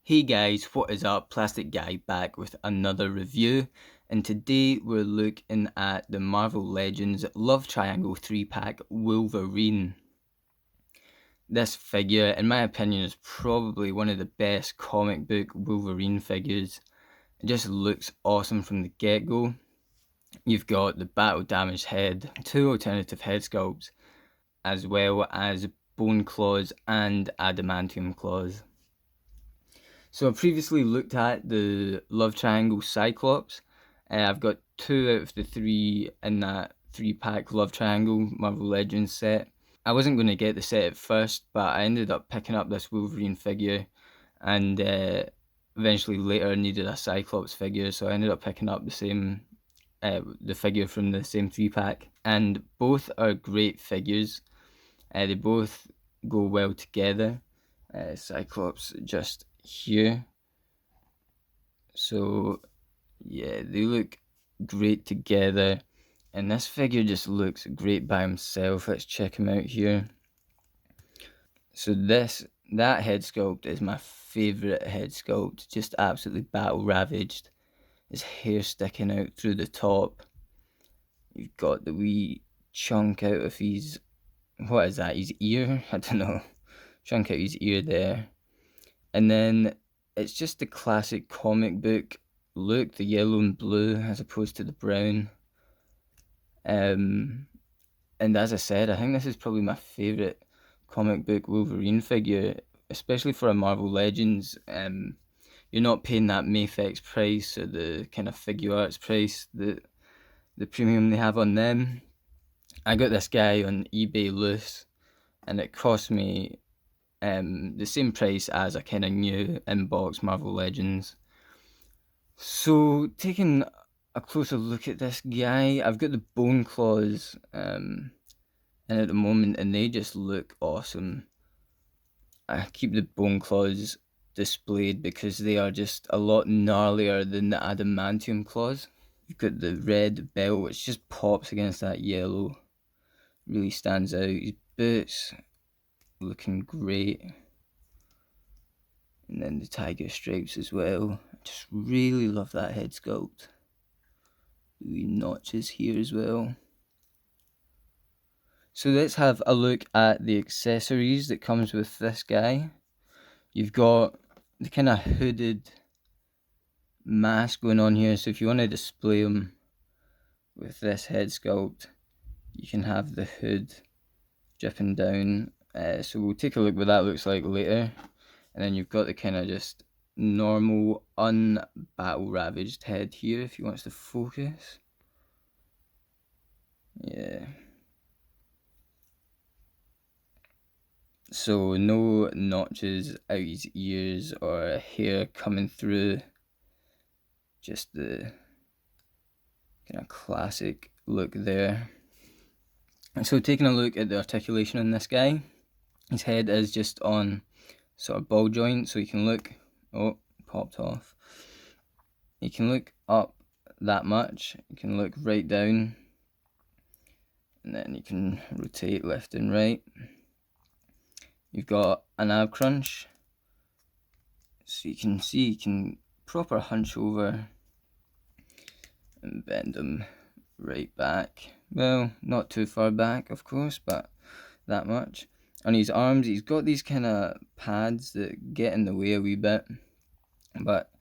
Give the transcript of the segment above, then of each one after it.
Hey guys, what is up? Plastic Guy back with another review, and today we're looking at the Marvel Legends Love Triangle 3-pack Wolverine. This figure, in my opinion, is probably one of the best comic book Wolverine figures. It just looks awesome from the get-go. You've got the battle damaged head, two alternative head sculpts, as well as bone claws and adamantium claws. So I previously looked at the Love Triangle Cyclops. I've got 2 out of the 3 in that 3-pack Love Triangle Marvel Legends set. I wasn't going to get the set at first, but I ended up picking up this Wolverine figure, and eventually later needed a Cyclops figure, so I ended up picking up the figure from the same 3-pack. And both are great figures. They both go well together. Cyclops just here, so yeah, they look great together, and this figure just looks great by himself. Let's check him out here. So that head sculpt is my favorite head sculpt, just absolutely battle ravaged. His hair sticking out through the top. You've got the wee chunk out of his, what is that, his ear? I don't know, chunk out his ear there. And then it's just the classic comic book look, the yellow and blue as opposed to the brown. And as I said, I think this is probably my favourite comic book Wolverine figure, especially for a Marvel Legends. You're not paying that Mafex price or the kind of figure arts price, the premium they have on them. I got this guy on eBay loose, and it cost me the same price as a kind of new inbox Marvel Legends. So taking a closer look at this guy, I've got the bone claws in at the moment, and they just look awesome. I keep the bone claws displayed because they are just a lot gnarlier than the adamantium claws. You've got the red belt, which just pops against that yellow, really stands out. His boots looking great, and then the tiger stripes as well. I just really love that head sculpt. The wee notches here as well. So let's have a look at the accessories that comes with this guy. You've got the kind of hooded mask going on here, so if you want to display him with this head sculpt, you can have the hood dripping down. So we'll take a look what that looks like later. And then you've got the kind of just normal unbattle ravaged head here if you want us to focus. Yeah. So no notches out his ears or hair coming through. Just the kind of classic look there. And so taking a look at the articulation on this guy, his head is just on sort of ball joint, so you can look, oh, popped off. You can look up that much, you can look right down, and then you can rotate left and right. You've got an ab crunch, so you can see you can proper hunch over and bend them right back. Well, not too far back, of course, but that much. On his arms, he's got these kind of pads that get in the way a wee bit, but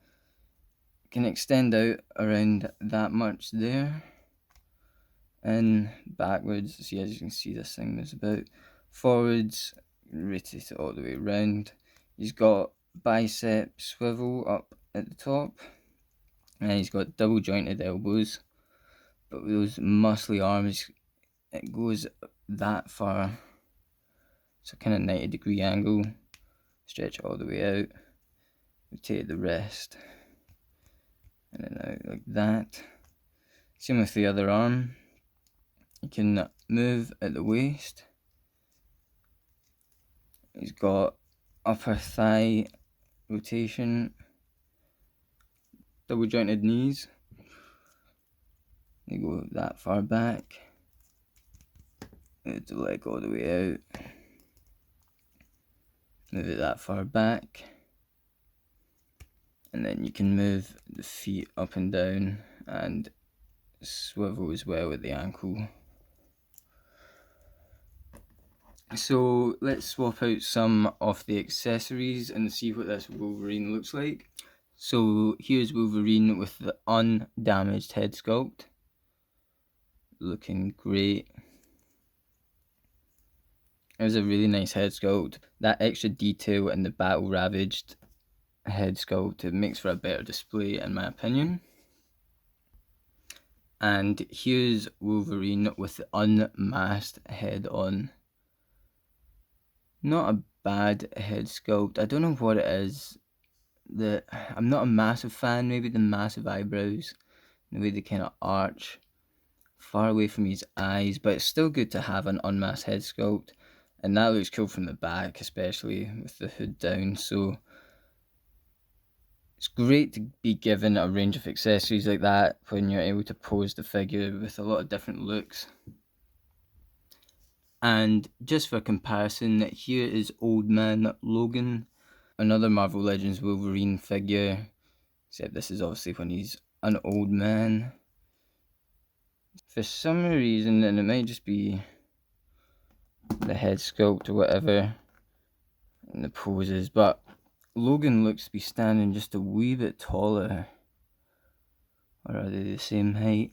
can extend out around that much there. And backwards, see, as you can see, this thing moves about. Forwards, rotate it all the way around. He's got bicep swivel up at the top, and he's got double jointed elbows, but with those muscly arms, it goes that far. So kind of 90-degree angle, stretch it all the way out, rotate the rest, and then out like that. Same with the other arm. You can move at the waist. He's got upper thigh rotation, double jointed knees. They go that far back. Move the leg all the way out. Move it that far back. And then you can move the feet up and down and swivel as well at the ankle. So let's swap out some of the accessories and see what this Wolverine looks like. So here's Wolverine with the undamaged head sculpt. Looking great. It was a really nice head sculpt. That extra detail in the battle ravaged head sculpt, it makes for a better display in my opinion. And here's Wolverine with the unmasked head on. Not a bad head sculpt. I don't know what it is. I'm not a massive fan. Maybe the massive eyebrows, the way they kind of arch far away from his eyes, but it's still good to have an unmasked head sculpt. And that looks cool from the back, especially with the hood down. So it's great to be given a range of accessories like that when you're able to pose the figure with a lot of different looks. And just for comparison, here is Old Man Logan, another Marvel Legends Wolverine figure, except this is obviously when he's an old man. For some reason, and it might just be the head sculpt or whatever, and the poses, but Logan looks to be standing just a wee bit taller. Or are they the same height?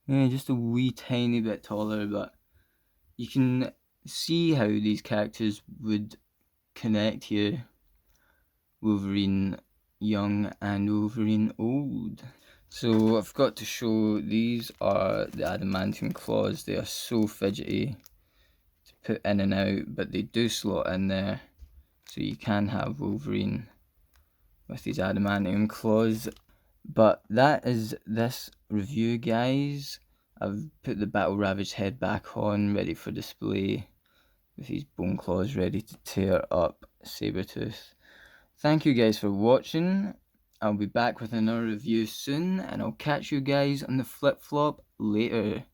Yeah, just a wee tiny bit taller, but you can see how these characters would connect here. Wolverine young and Wolverine old. So I've got to show, these are the adamantium claws. They are so fidgety to put in and out, but they do slot in there. So you can have Wolverine with these adamantium claws. But that is this review, guys. I've put the battle ravaged head back on, ready for display, with these bone claws ready to tear up Sabretooth. Thank you guys for watching. I'll be back with another review soon, and I'll catch you guys on the flip flop later.